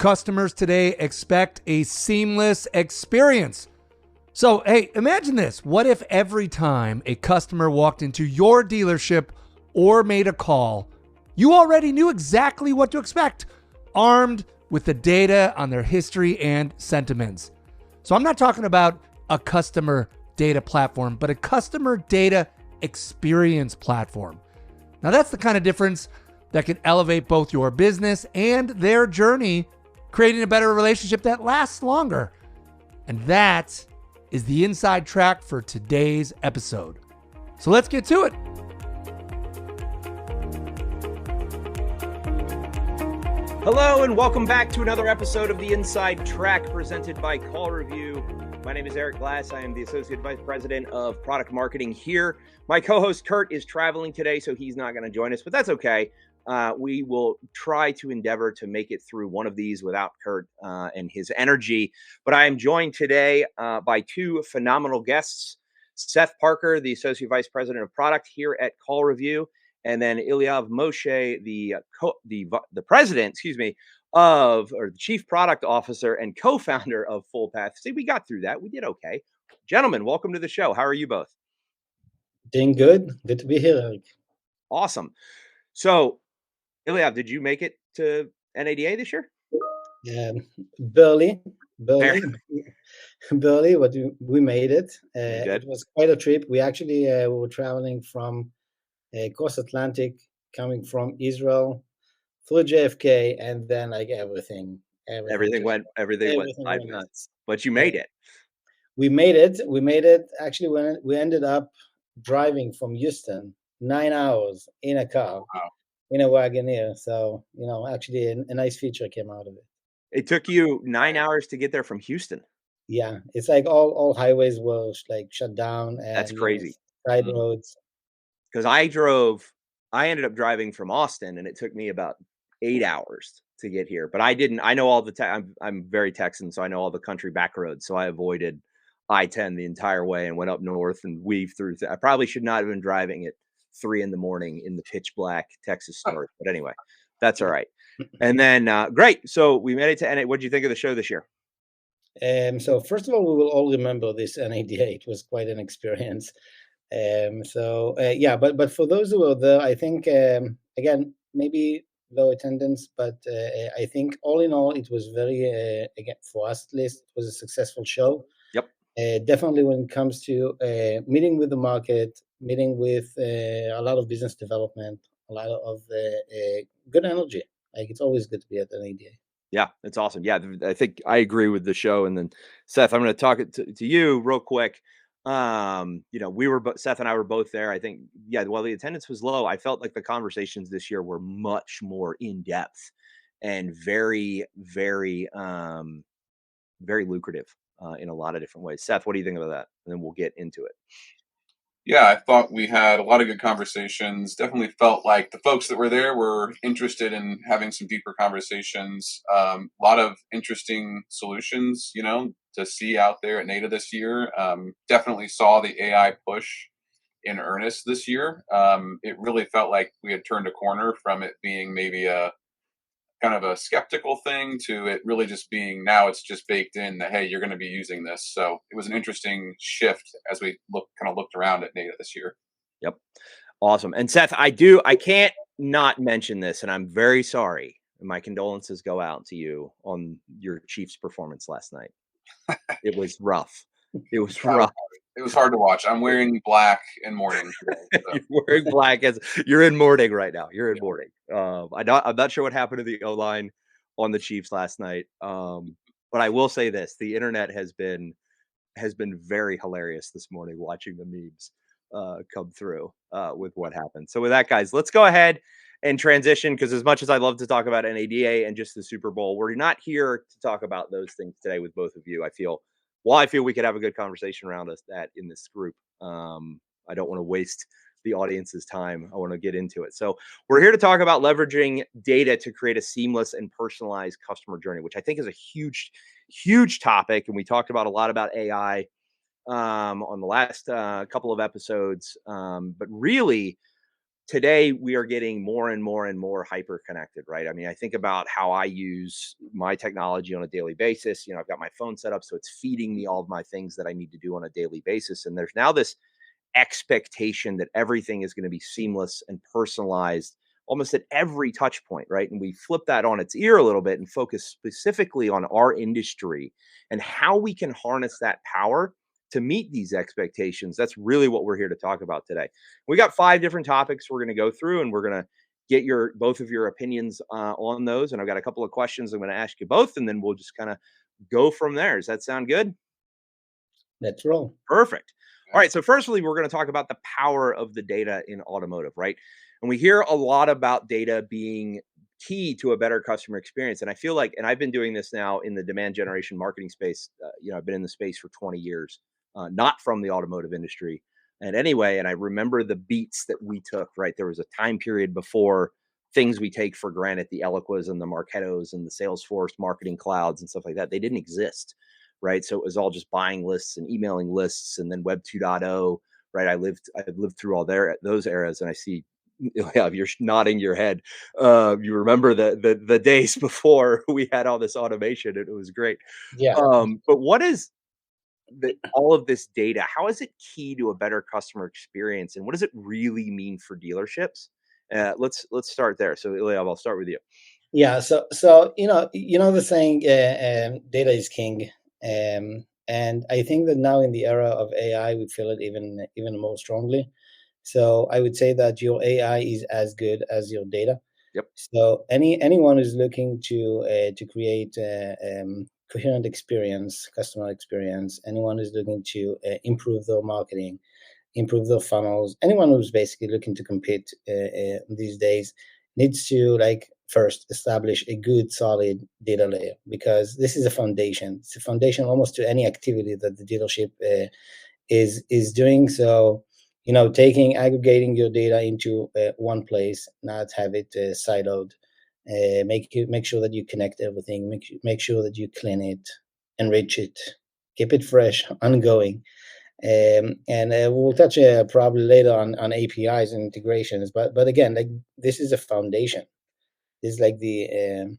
customers today expect a seamless experience. So, hey, imagine this. What if every time a customer walked into your dealership or made a call, you already knew exactly what to expect, armed with the data on their history and sentiments? So I'm not talking about a customer data platform, but a customer data experience platform. Now that's the kind of difference that can elevate both your business and their journey, creating a better relationship that lasts longer. And that is the inside track for today's episode. So let's get to it. Hello and welcome back to another episode of the Inside Track presented by CallRevu. My name is Eric Glass. I am the Associate Vice President of Product Marketing here. My co-host Kurt is traveling today, so he's not going to join us, but that's okay. We will try to endeavor to make it through one of these without Kurt and his energy. But I am joined today by two phenomenal guests, Seth Parker, the Associate Vice President of Product here at CallRevu, and then Eliav Moshe, the president, the Chief Product Officer and co-founder of FullPath. See, we got through that. We did okay. Gentlemen, welcome to the show. How are you both? Doing good. Good to be here, Eric. Awesome. So, Eliav, did you make it to NADA this year? Barely, but we made it. It was quite a trip. We actually were traveling from across Atlantic, coming from Israel through JFK, and then like everything went nuts. But you made it. We made it. Actually, when we ended up driving from Houston 9 hours in a car. Wow. In a Wagoneer. So, actually a nice feature came out of it. It took you 9 hours to get there from Houston. Yeah. It's like all highways were like shut down. And, that's crazy. Side roads. Because I ended up driving from Austin and it took me about 8 hours to get here. But I know all the I'm very Texan, so I know all the country back roads. So I avoided I-10 the entire way and went up north and weaved through. I probably should not have been driving at 3 a.m. in the pitch black Texas north. But anyway, that's all right. And then, great. So we made it to NA. What did you think of the show this year? So first of all, we will all remember this NADA. It was quite an experience. But for those who were there, I think, again, maybe low attendance, but I think all in all, it was very, again, for us at least, it was a successful show. Yep. Definitely when it comes to meeting with the market, meeting with a lot of business development, a lot of good energy. Like it's always good to be at an ADA. Yeah, it's awesome. Yeah, I think I agree with the show. And then Seth, I'm going to talk to you real quick. Seth and I were both there. I think, while the attendance was low, I felt like the conversations this year were much more in depth and very, very, very lucrative in a lot of different ways. Seth, what do you think about that? And then we'll get into it. Yeah, I thought we had a lot of good conversations. Definitely felt like the folks that were there were interested in having some deeper conversations. A lot of interesting solutions, to see out there at NADA this year. Definitely saw the AI push in earnest this year. It really felt like we had turned a corner from it being maybe a kind of a skeptical thing to it really just being now it's just baked in that, hey, you're going to be using this. So it was an interesting shift as we looked around at NADA this year. Yep. Awesome. And Seth, I can't not mention this, and I'm very sorry. My condolences go out to you on your Chiefs performance last night. It was rough. It was rough. It was hard to watch. I'm wearing black and mourning today. So. You're wearing black as you're in mourning right now. You're in mourning. I'm not sure what happened to the O-line on the Chiefs last night. But I will say this: the internet has been very hilarious this morning watching the memes come through with what happened. So with that, guys, let's go ahead and transition, because as much as I love to talk about NADA and just the Super Bowl, we're not here to talk about those things today with both of you. I feel we could have a good conversation around that in this group. I don't want to waste the audience's time. I want to get into it. So we're here to talk about leveraging data to create a seamless and personalized customer journey, which I think is a huge, huge topic. And we talked about a lot about AI on the last couple of episodes. But really, today we are getting more and more and more hyper connected, right? I mean, I think about how I use my technology on a daily basis. I've got my phone set up so it's feeding me all of my things that I need to do on a daily basis. And there's now this expectation that everything is going to be seamless and personalized almost at every touch point, right? And we flip that on its ear a little bit and focus specifically on our industry and how we can harness that power to meet these expectations. That's really what we're here to talk about today. We got 5 different topics we're going to go through, and we're going to get both of your opinions on those. And I've got a couple of questions I'm going to ask you both, and then we'll just kind of go from there. Does that sound good? Let's roll. Perfect. All right. So firstly, we're going to talk about the power of the data in automotive, right? And we hear a lot about data being key to a better customer experience. And I feel like, and I've been doing this now in the demand generation marketing space. I've been in the space for 20 years, not from the automotive industry. And anyway, and I remember the beats that we took, right? There was a time period before things we take for granted, the Eloquas and the Marketos and the Salesforce marketing clouds and stuff like that. They didn't exist, right? So it was all just buying lists and emailing lists, and then Web 2.0, right? I've lived through all those eras, and I see, yeah, you're nodding your head. You remember the days before we had all this automation, and it was great. Yeah. But what is all of this data? How is it key to a better customer experience, and what does it really mean for dealerships? Let's start there. So Eliav, I'll start with you. Yeah. So the saying, data is king. And I think that now in the era of AI, we feel it even more strongly. So I would say that your AI is as good as your data. Yep. So anyone who's looking to create coherent experience, customer experience, anyone who's looking to improve their marketing, improve their funnels, anyone who's basically looking to compete these days needs to first establish a good solid data layer, because this is a foundation. It's a foundation almost to any activity that the dealership is doing. So aggregating your data into one place, not have it siloed. Make sure that you connect everything. Make sure that you clean it, enrich it, keep it fresh, ongoing. And we'll touch probably later on APIs and integrations. But again, this is a foundation. This is the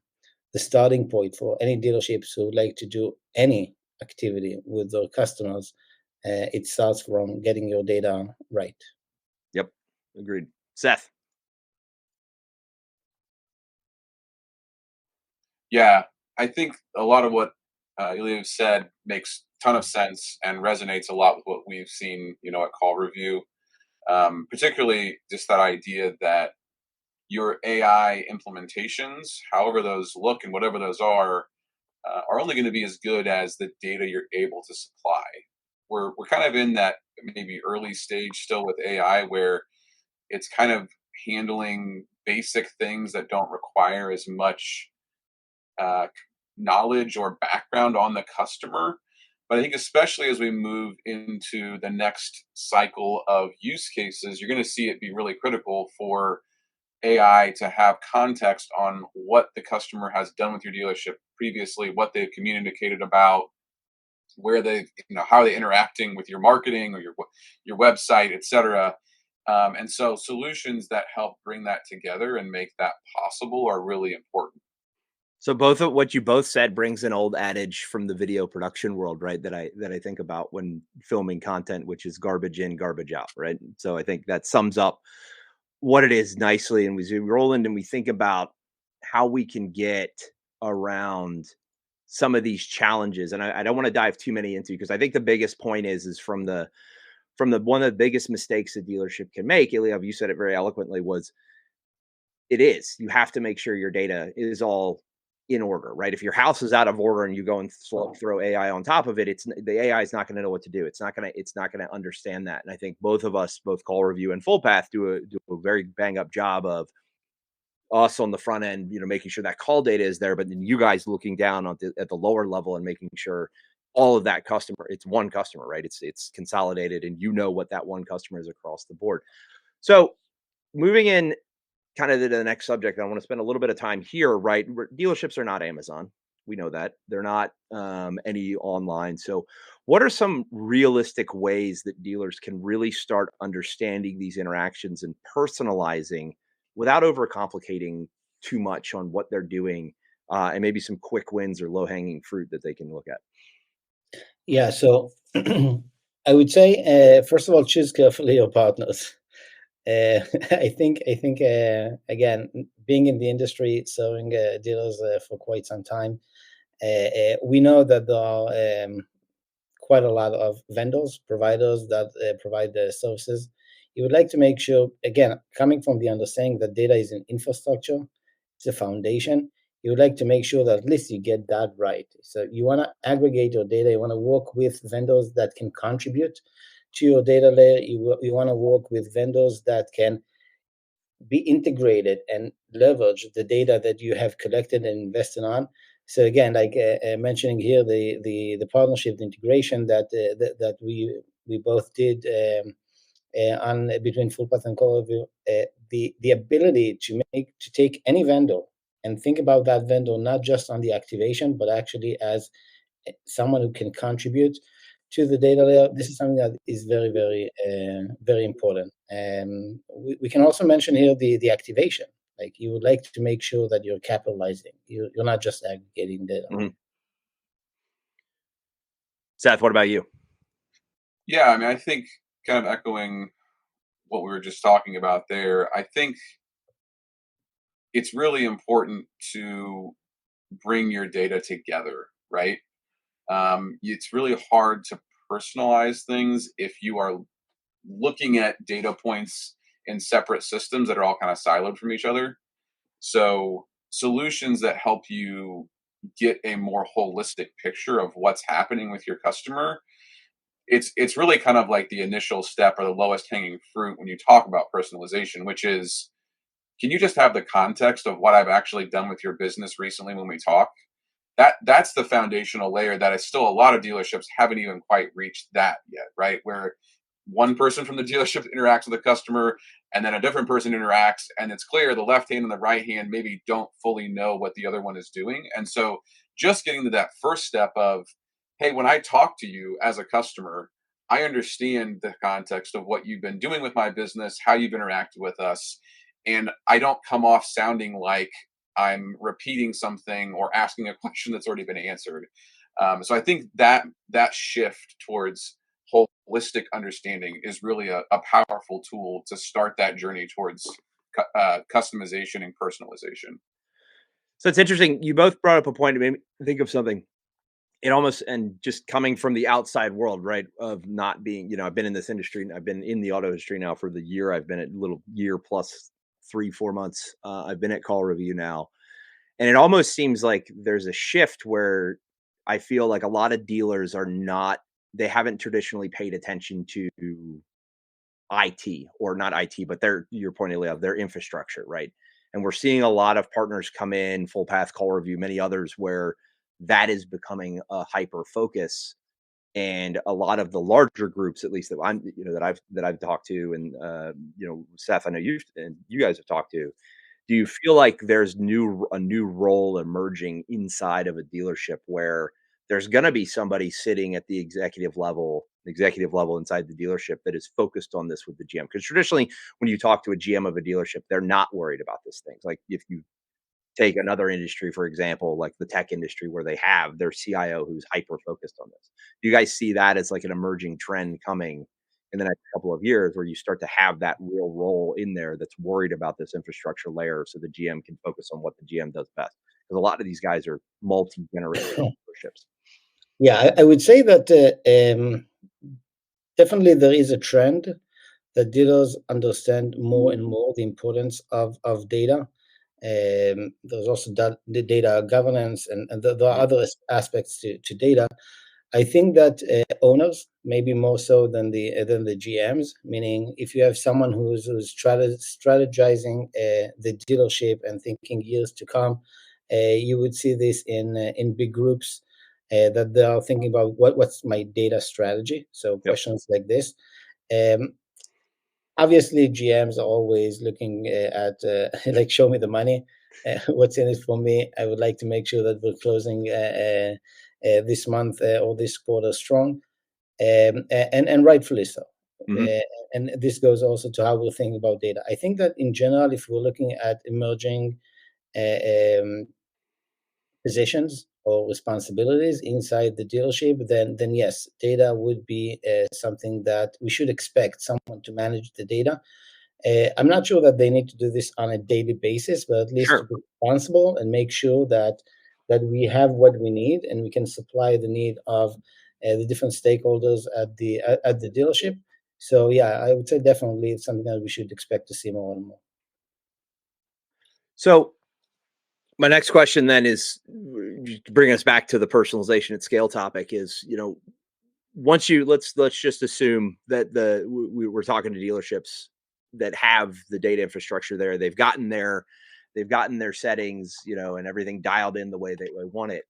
starting point for any dealerships who would like to do any activity with their customers. It starts from getting your data right. Yep, agreed. Seth. Yeah, I think a lot of what Eliav said makes a ton of sense and resonates a lot with what we've seen, at CallRevu. Particularly just that idea that your AI implementations, however those look and whatever those are only going to be as good as the data you're able to supply. We're kind of in that maybe early stage still with AI where it's kind of handling basic things that don't require as much knowledge or background on the customer. But I think especially as we move into the next cycle of use cases, you're going to see it be really critical for AI to have context on what the customer has done with your dealership previously, what they've communicated about, where they, how are they interacting with your marketing or your website, et cetera. And so solutions that help bring that together and make that possible are really important. So both of what you both said brings an old adage from the video production world, right? That I think about when filming content, which is garbage in, garbage out, right? So I think that sums up what it is nicely. And we roll in and we think about how we can get around some of these challenges. And I don't want to dive too many into, because I think the biggest point is from the one of the biggest mistakes a dealership can make, Eliav, you said it very eloquently, you have to make sure your data is all in order, right? If your house is out of order and you go and throw AI on top of it, the AI is not going to know what to do. It's not going to understand that. And I think both of us, both CallRevu and FullPath, do a very bang up job of us on the front end, making sure that call data is there, but then you guys looking down at the lower level and making sure all of that customer, it's one customer, right? It's consolidated, and what that one customer is across the board. So moving in kind of to the next subject, I want to spend a little bit of time here, right? Dealerships are not Amazon, We know that they're not any online. So, what are some realistic ways that dealers can really start understanding these interactions and personalizing without overcomplicating too much on what they're doing, and maybe some quick wins or low hanging fruit that they can look at? Yeah, so I would say, first of all, choose carefully your partners. I think again, being in the industry, serving dealers for quite some time, we know that there are quite a lot of vendors, providers that provide the services. You would like to make sure, again, coming from the understanding that data is an infrastructure, it's a foundation. You would like to make sure that at least you get that right. So you want to aggregate your data. You want to work with vendors that can contribute to your data layer. You want to work with vendors that can be integrated and leverage the data that you have collected and invested on. So again, like mentioning here, the partnership, the integration that we both did on between FullPath and CallRevu, the ability to take any vendor and think about that vendor not just on the activation, but actually as someone who can contribute to the data layer. This is something that is very, very, very important. We can also mention here the activation. Like you would like to make sure that you're capitalizing. You're not just aggregating data. Mhm. Seth, what about you? Yeah, I mean, I think kind of echoing what we were just talking about there, I think it's really important to bring your data together, right? It's really hard to personalize things if you are looking at data points in separate systems that are all kind of siloed from each other. So, solutions that help you get a more holistic picture of what's happening with your customer, it's really kind of like the initial step or the lowest hanging fruit when you talk about personalization, which is, can you just have the context of what I've actually done with your business recently when we talk? That's the foundational layer that is still a lot of dealerships haven't even quite reached that yet, right? Where one person from the dealership interacts with the customer and then a different person interacts, and it's clear the left hand and the right hand maybe don't fully know what the other one is doing. And so just getting to that first step of, hey, when I talk to you as a customer, I understand the context of what you've been doing with my business, how you've interacted with us, and I don't come off sounding like I'm repeating something or asking a question that's already been answered. So I think that shift towards holistic understanding is really a powerful tool to start that journey towards customization and personalization. So it's interesting. You both brought up a point to made me think of something. It almost, and just coming from the outside world, right? Of not being, I've been in this industry and I've been in the auto industry now for the year. I've been at little year plus 3, 4 months. I've been at CallRevu now. And it almost seems like there's a shift where I feel like a lot of dealers they haven't traditionally paid attention to IT, or not IT, but your point, Eliav, their infrastructure, right? And we're seeing a lot of partners come in, Full Path, CallRevu, many others, where that is becoming a hyper focus. And a lot of the larger groups, at least that I've talked to, and Seth, I know you guys have talked to. Do you feel like there's a new role emerging inside of a dealership where there's going to be somebody sitting at the executive level inside the dealership that is focused on this with the GM? Because traditionally, when you talk to a GM of a dealership, they're not worried about these things. Like if you take another industry, for example, like the tech industry, where they have their CIO who's hyper focused on this. Do you guys see that as like an emerging trend coming in the next couple of years, where you start to have that real role in there that's worried about this infrastructure layer so the GM can focus on what the GM does best? Because a lot of these guys are multi-generational dealerships. Yeah, I would say that definitely there is a trend that dealers understand more and more the importance of data. There's also the data governance, and there are other aspects to data. I think that owners, maybe more so than the GMs, meaning if you have someone who's strategizing the dealership and thinking years to come, you would see this in big groups that they are thinking about what's my data strategy. So questions like this. Obviously, GMs are always looking at like show me the money. what's in it for me. I would like to make sure that we're closing this month or this quarter strong, and rightfully so. Mhm. And this goes also to how we're thinking about data. I think that in general, if we're looking at emerging positions or responsibilities inside the dealership, then yes, data would be something that we should expect someone to manage the data. I'm not sure that they need to do this on a daily basis, but at least to Sure. be responsible and make sure that we have what we need and we can supply the need of the different stakeholders at the dealership. So yeah, I would say definitely it's something that we should expect to see more and more. So my next question then is to bring us back to the personalization at scale topic is, once you let's just assume that we're talking to dealerships that have the data infrastructure there. They've gotten their settings, and everything dialed in the way they want it.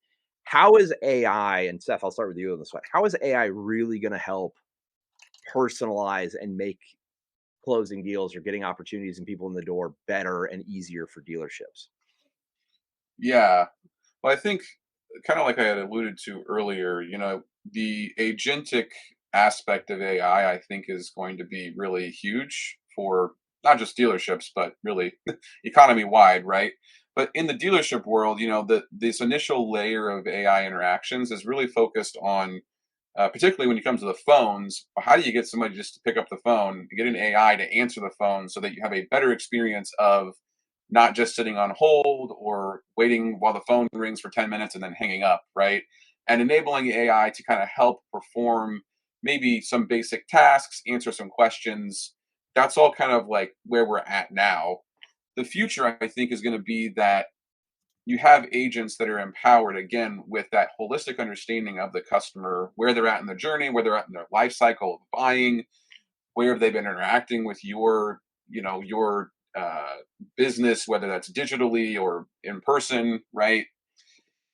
How is AI, and Seth, I'll start with you on this one. How is AI really going to help personalize and make closing deals or getting opportunities and people in the door better and easier for dealerships? Yeah. Well, I think kind of like I had alluded to earlier, the agentic aspect of AI, I think, is going to be really huge for not just dealerships, but really economy wide, right? But in the dealership world, this initial layer of AI interactions is really focused on, particularly when it comes to the phones. How do you get somebody just to pick up the phone, get an AI to answer the phone so that you have a better experience of not just sitting on hold or waiting while the phone rings for 10 minutes and then hanging up, right? And enabling AI to kind of help perform maybe some basic tasks, answer some questions. That's all kind of like where we're at now. The future, I think, is going to be that you have agents that are empowered again with that holistic understanding of the customer, where they're at in the journey, where they're at in their life cycle of buying, where have they been interacting with your business, whether that's digitally or in person, right?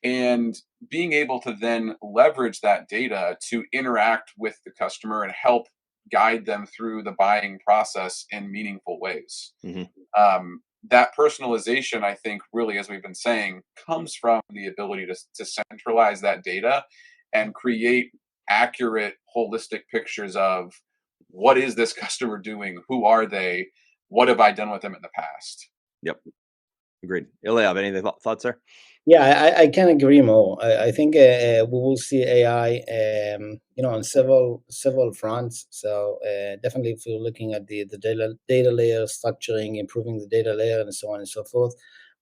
And being able to then leverage that data to interact with the customer and help guide them through the buying process in meaningful ways. Mhm. That personalization, I think, really, as we've been saying, comes from the ability to centralize that data and create accurate, holistic pictures of what is this customer doing? Who are they? What have I done with them in the past? Yep. Agreed. Eliav, any thoughts there? Yeah, I can agree more. I think we will see AI, on several fronts. So definitely, if you're looking at the data layer structuring, improving the data layer, and so on and so forth.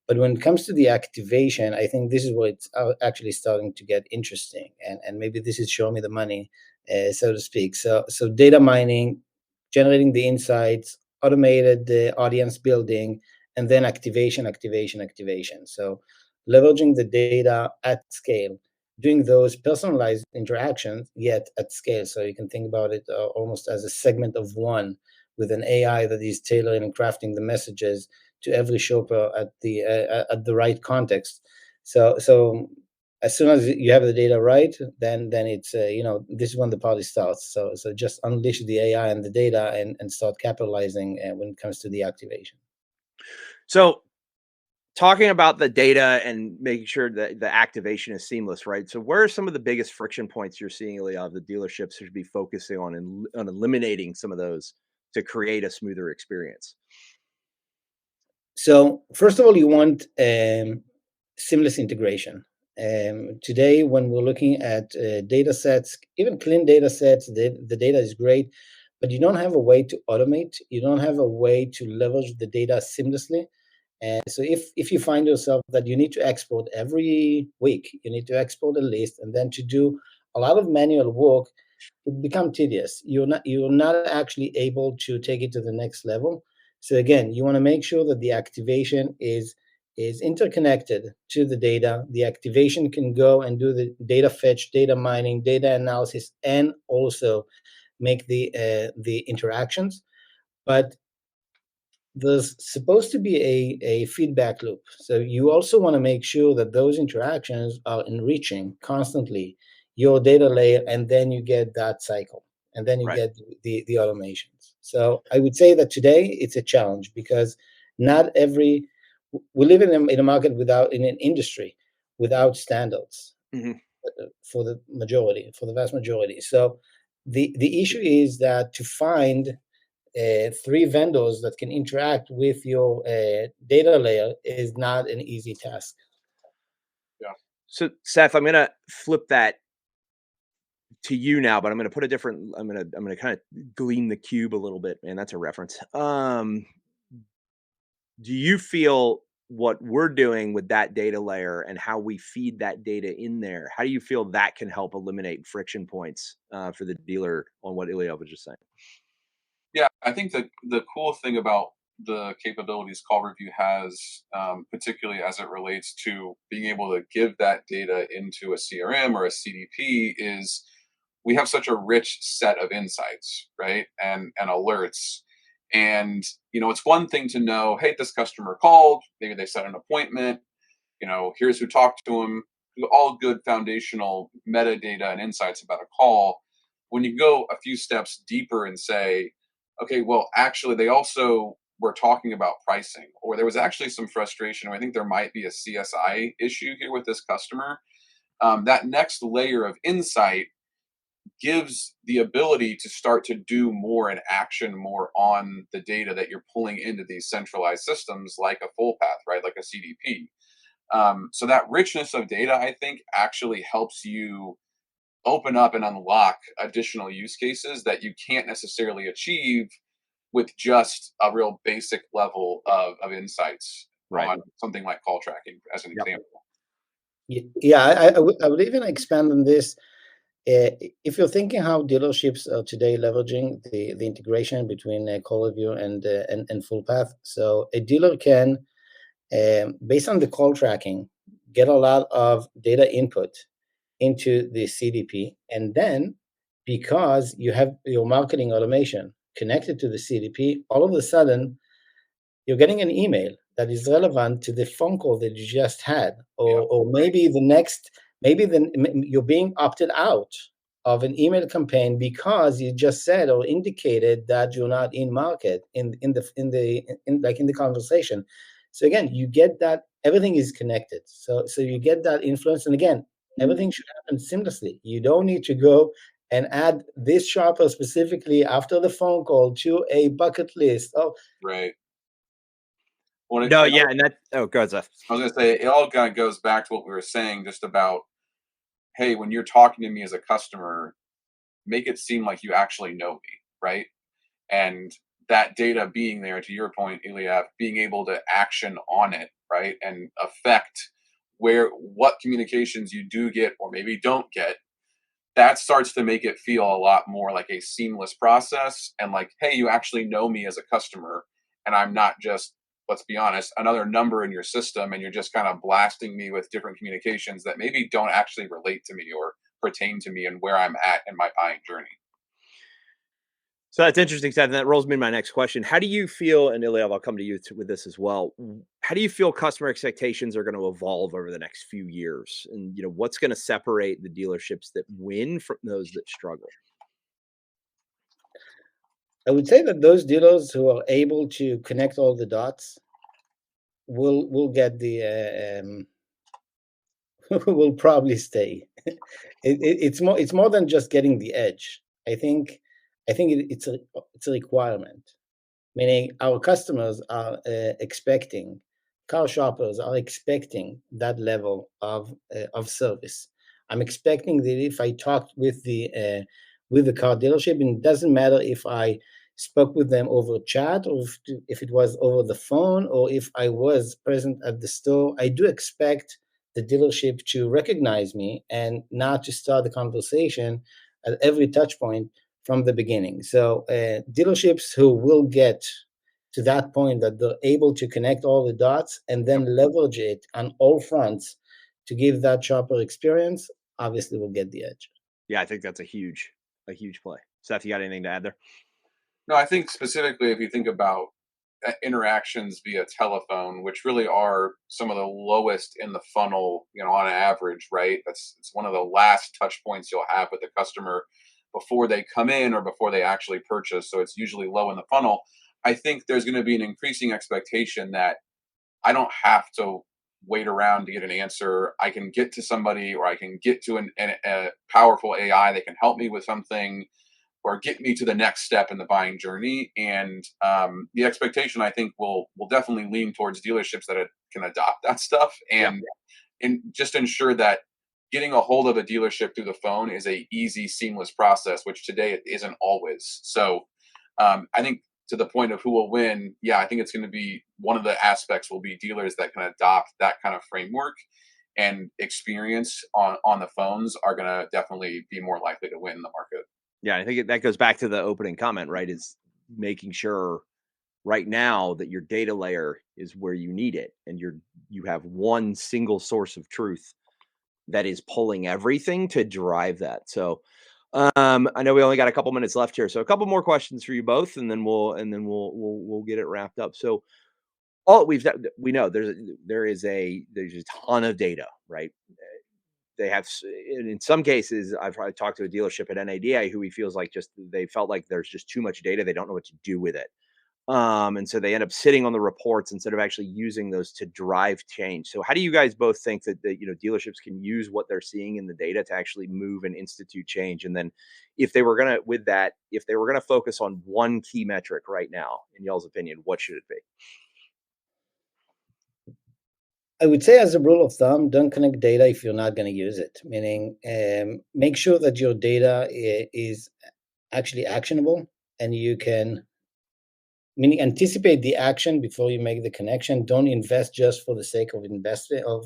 But when it comes to the activation, I think this is where it's actually starting to get interesting, and maybe this is show me the money, so to speak. So data mining, generating the insights, automated audience building, and then activation. So leveraging the data at scale, doing those personalized interactions, yet at scale. So you can think about it almost as a segment of one with an AI that is tailoring and crafting the messages to every shopper at the right context. So as soon as you have the data right, then it's this is when the party starts. So just unleash the AI and the data and start capitalizing when it comes to the activation. So talking about the data and making sure that the activation is seamless, right? So where are some of the biggest friction points you're seeing, Eliav, the dealerships should be focusing on eliminating some of those to create a smoother experience? So first of all, you want seamless integration. Today, when we're looking at data sets, even clean data sets, the data is great, but you don't have a way to automate. You don't have a way to leverage the data seamlessly. And so if you find yourself that you need to export every week, you need to export a list, and then to do a lot of manual work, it become tedious. You're not actually able to take it to the next level. So again, you want to make sure that the activation is interconnected to the data. The activation can go and do the data fetch, data mining, data analysis, and also make the interactions. But there's supposed to be a feedback loop. So you also want to make sure that those interactions are enriching constantly your data layer, and then you get that cycle, and then you Right. get the automations. So I would say that today it's a challenge because not every we live in a market in an industry without standards for the vast majority. So the issue is that to find 3 vendors that can interact with your data layer is not an easy task. Yeah. So Seth, I'm gonna flip that to you now, but I'm gonna put a different. I'm gonna kind of glean the cube a little bit, man. That's a reference. Do you feel what we're doing with that data layer and how we feed that data in there? How do you feel that can help eliminate friction points for the dealer on what Eliav was just saying? Yeah, I think the cool thing about the capabilities CallRevu has, particularly as it relates to being able to give that data into a CRM or a CDP, is we have such a rich set of insights, right? And alerts. And it's one thing to know, hey, this customer called, maybe they set an appointment, here's who talked to them, all good foundational metadata and insights about a call. When you go a few steps deeper and say, okay, well, actually, they also were talking about pricing, or there was actually some frustration, or I think there might be a CSI issue here with this customer. That next layer of insight gives the ability to start to do more and action more on the data that you're pulling into these centralized systems, like a full path, right? Like a CDP. So that richness of data, I think, actually helps you open up and unlock additional use cases that you can't necessarily achieve with just a real basic level of insights on something like call tracking, as an example. Yeah, I would even expand on this. If you're thinking how dealerships are today leveraging the integration between CallRevu and Full Path, so a dealer can, based on the call tracking, get a lot of data input into the CDP, and then because you have your marketing automation connected to the CDP, all of a sudden you're getting an email that is relevant to the phone call that you just had, or maybe you're being opted out of an email campaign because you just said or indicated that you're not in market in the conversation. So again, you get that everything is connected. So you get that influence, and again, everything should happen seamlessly. You don't need to go and add this shopper specifically after the phone call to a bucket list. Oh, right. Well, no, yeah, and that. Oh, go ahead, Seth. I was going to say, it all kind of goes back to what we were saying, just about, hey, when you're talking to me as a customer, make it seem like you actually know me, right? And that data being there, to your point, Eliav, being able to action on it, right, and affect what communications you do get or maybe don't get, that starts to make it feel a lot more like a seamless process, and like, hey, you actually know me as a customer, and I'm not just, let's be honest, another number in your system, and you're just kind of blasting me with different communications that maybe don't actually relate to me or pertain to me and where I'm at in my buying journey. So that's interesting, Seth, and that rolls me into my next question. How do you feel, and Eliav, I'll come to you with this as well. How do you feel customer expectations are going to evolve over the next few years? And, what's going to separate the dealerships that win from those that struggle? I would say that those dealers who are able to connect all the dots will get the will probably stay. It's more than just getting the edge. I think it's a requirement. Meaning our customers are expecting, car shoppers are expecting that level of service. I'm expecting that if I talked with the car dealership, and it doesn't matter if I spoke with them over chat or if it was over the phone or if I was present at the store, I do expect the dealership to recognize me and not to start the conversation at every touch point from the beginning. So dealerships who will get to that point that they're able to connect all the dots and then leverage it on all fronts to give that shopper experience, obviously will get the edge. Yeah, I think that's a huge play. Seth, you got anything to add there? No, I think specifically if you think about interactions via telephone, which really are some of the lowest in the funnel, on average, right? It's one of the last touch points you'll have with the customer before they come in or before they actually purchase. So it's usually low in the funnel. I think there's going to be an increasing expectation that I don't have to wait around to get an answer. I can get to somebody, or I can get to a powerful AI that can help me with something, or get me to the next step in the buying journey. And the expectation, I think, will definitely lean towards dealerships that can adopt that stuff, and just ensure that getting a hold of a dealership through the phone is a easy, seamless process, which today it isn't always. So I think, to the point of who will win, I think it's going to be, one of the aspects will be dealers that can adopt that kind of framework and experience on the phones are going to definitely be more likely to win the market. Yeah, I think that goes back to the opening comment, right? Is making sure right now that your data layer is where you need it, and you have one single source of truth that is pulling everything to drive that. So I know we only got a couple minutes left here, so a couple more questions for you both, and then we'll get it wrapped up. So we know there's a ton of data, right? They have, in some cases, I've talked to a dealership at NADA who he feels like they felt like there's just too much data. They don't know what to do with it. And so they end up sitting on the reports instead of actually using those to drive change. So how do you guys both think that dealerships can use what they're seeing in the data to actually move and institute change? And then if they were gonna focus on one key metric right now, in y'all's opinion, what should it be? I would say, as a rule of thumb, don't connect data if you're not going to use it. Meaning, make sure that your data is actually actionable, and you can, meaning, anticipate the action before you make the connection. Don't invest just for the sake of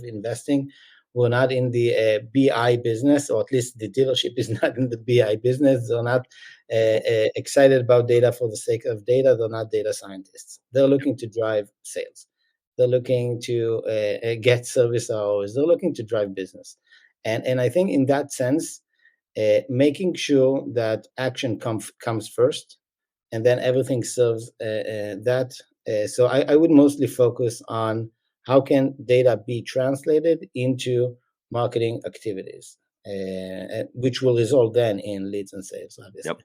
investing. We're not in the BI business, or at least the dealership is not in the BI business. They're not excited about data for the sake of data. They're not data scientists. They're looking to drive sales. They're looking to get service hours. They're looking to drive business. And I think, in that sense, making sure that action comes first, and then everything serves that. So I would mostly focus on how can data be translated into marketing activities, which will result then in leads and sales, obviously. Yep.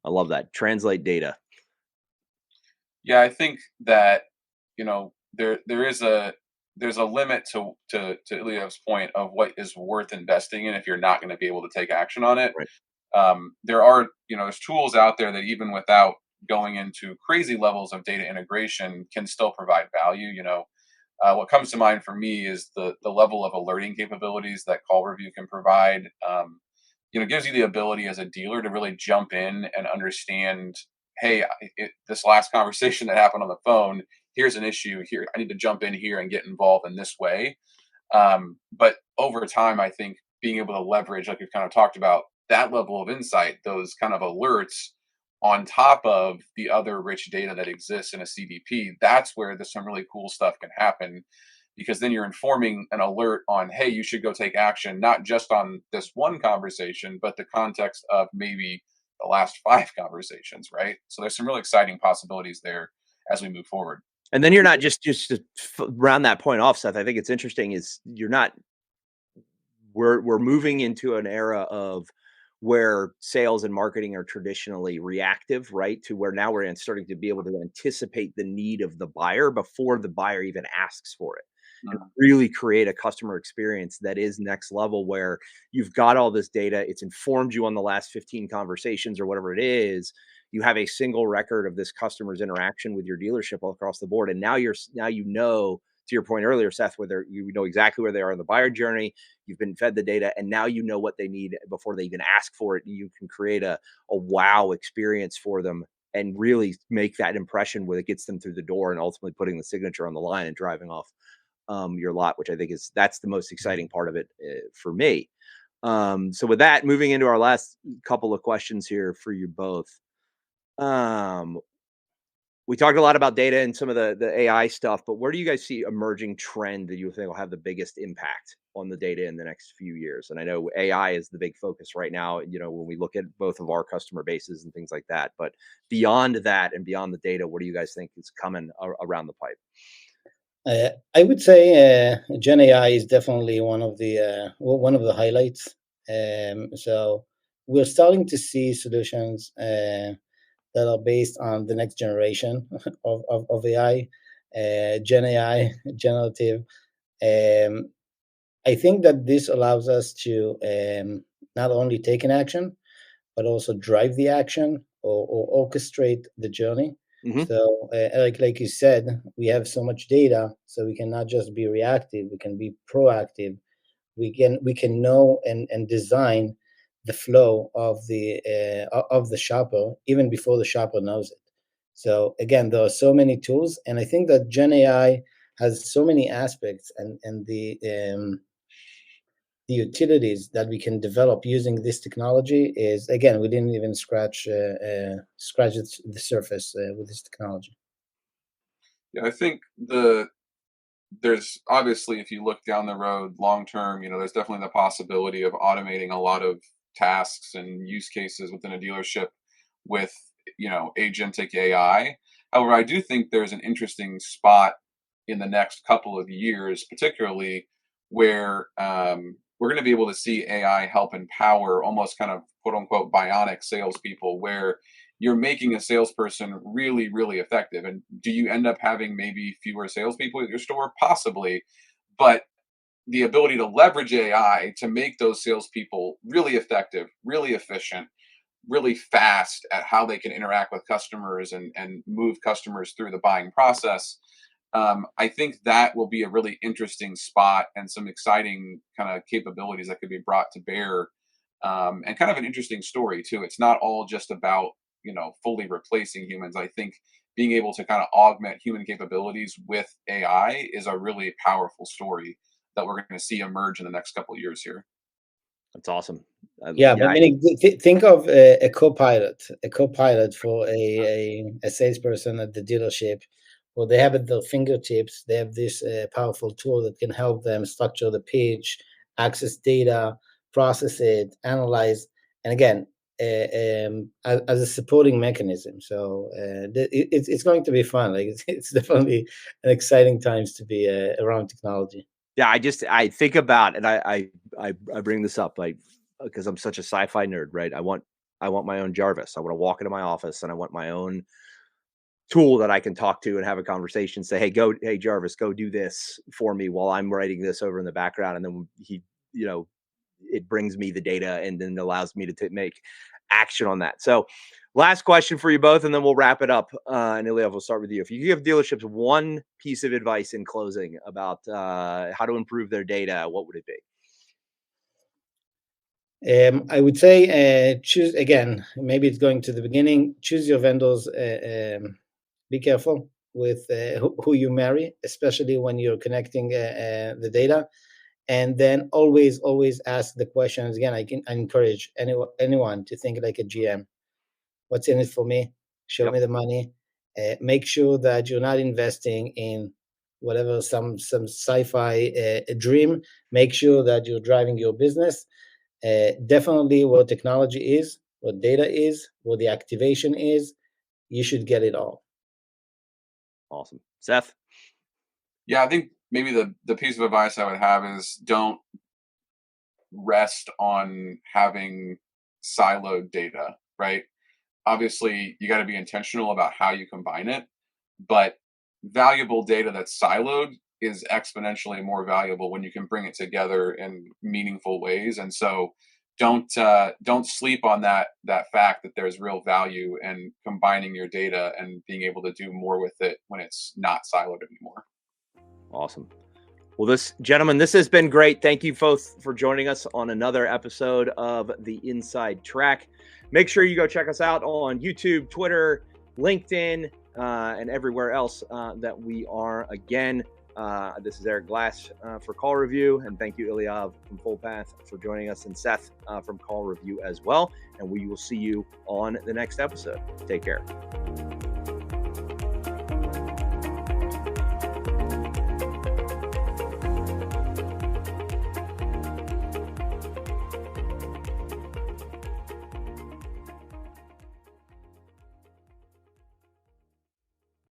I love that. Translate data. Yeah, I think that, there's a limit to Eliav's point of what is worth investing in if you're not going to be able to take action on it. Right. There are, there's tools out there that, even without going into crazy levels of data integration, can still provide value. What comes to mind for me is the level of alerting capabilities that CallRevu can provide. Gives you the ability as a dealer to really jump in and understand, hey, this last conversation that happened on the phone, here's an issue here. I need to jump in here and get involved in this way. But over time, I think being able to leverage, like we've kind of talked about, that level of insight, those kind of alerts, on top of the other rich data that exists in a CDP, that's where some really cool stuff can happen. Because then you're informing an alert on, hey, you should go take action, not just on this one conversation, but the context of maybe the last 5 conversations, right? So there's some really exciting possibilities there as we move forward. And then you're not just to round that point off, Seth. I think it's interesting is we're moving into an era of where sales and marketing are traditionally reactive, right? To where now we're starting to be able to anticipate the need of the buyer before the buyer even asks for it. And really create a customer experience that is next level, where you've got all this data, it's informed you on the last 15 conversations or whatever it is. You have a single record of this customer's interaction with your dealership all across the board. And now to your point earlier, Seth, whether you know exactly where they are in the buyer journey, you've been fed the data, and now you know what they need before they even ask for it. You can create a wow experience for them and really make that impression where it gets them through the door and ultimately putting the signature on the line and driving off your lot, which I think that's the most exciting part of it for me. So with that, moving into our last couple of questions here for you both. We talked a lot about data and some of the AI stuff, but where do you guys see emerging trend that you think will have the biggest impact on the data in the next few years? And I know AI is the big focus right now, when we look at both of our customer bases and things like that. But beyond that and beyond the data, what do you guys think is coming around the pipe? I would say Gen AI is definitely one of the highlights. So we're starting to see solutions that are based on the next generation of AI. Gen AI, generative. I think that this allows us to not only take an action, but also drive the action or orchestrate the journey. Mhm. So, like you said, we have so much data, so we can not just be reactive; we can be proactive. We can know and design the flow of the shopper even before the shopper knows it. So again, there are so many tools, and I think that Gen AI has so many aspects, and the utilities that we can develop using this technology is, again, we didn't even scratch the surface with this technology. Yeah, I think there's obviously, if you look down the road long term, there's definitely the possibility of automating a lot of tasks and use cases within a dealership with, agentic AI. However, I do think there's an interesting spot in the next couple of years, particularly where we're going to be able to see AI help empower almost kind of quote unquote bionic salespeople, where you're making a salesperson really, really effective. And do you end up having maybe fewer salespeople at your store? Possibly. But the ability to leverage AI to make those salespeople really effective, really efficient, really fast at how they can interact with customers and move customers through the buying process. I think that will be a really interesting spot and some exciting kind of capabilities that could be brought to bear, and kind of an interesting story too. It's not all just about fully replacing humans. I think being able to kind of augment human capabilities with AI is a really powerful story that we're going to see emerge in the next couple of years here. That's awesome. Yeah, but meaning think of a co-pilot for a salesperson at the dealership. Well, they have at their fingertips. They have this powerful tool that can help them structure the pitch, access data, process it, analyze, and again, as a supporting mechanism. So it's going to be fun. Like it's definitely an exciting times to be around technology. Yeah, I think about, and I bring this up like because I'm such a sci-fi nerd, right? I want my own Jarvis. I want to walk into my office and I want my own tool that I can talk to and have a conversation. Say, hey Jarvis, go do this for me while I'm writing this over in the background, and then he, it brings me the data and then allows me to make action on that. So, last question for you both, and then we'll wrap it up. And Eliav, we'll start with you. If you give dealerships one piece of advice in closing about how to improve their data, what would it be? I would say choose again. Maybe it's going to the beginning. Choose your vendors. Be careful with who you marry, especially when you're connecting the data. And then always ask the questions. Again, I encourage anyone to think like a GM. What's in it for me? Show me the money. Make sure that you're not investing in whatever some sci-fi dream. Make sure that you're driving your business. Definitely what technology is, what data is, what the activation is. You should get it all. Awesome. Seth? Yeah, I think maybe the piece of advice I would have is don't rest on having siloed data, right? Obviously, you got to be intentional about how you combine it, but valuable data that's siloed is exponentially more valuable when you can bring it together in meaningful ways. And so don't sleep on that fact that there's real value in combining your data and being able to do more with it when it's not siloed anymore. Awesome. Well, gentlemen, this has been great. Thank you both for joining us on another episode of the Inside Track. Make sure you go check us out on YouTube, Twitter, LinkedIn, and everywhere else that we are. Again, this is Eric Glass for CallRevu, and thank you, Eliav from Full Path, for joining us, and Seth from CallRevu as well. And we will see you on the next episode. Take care.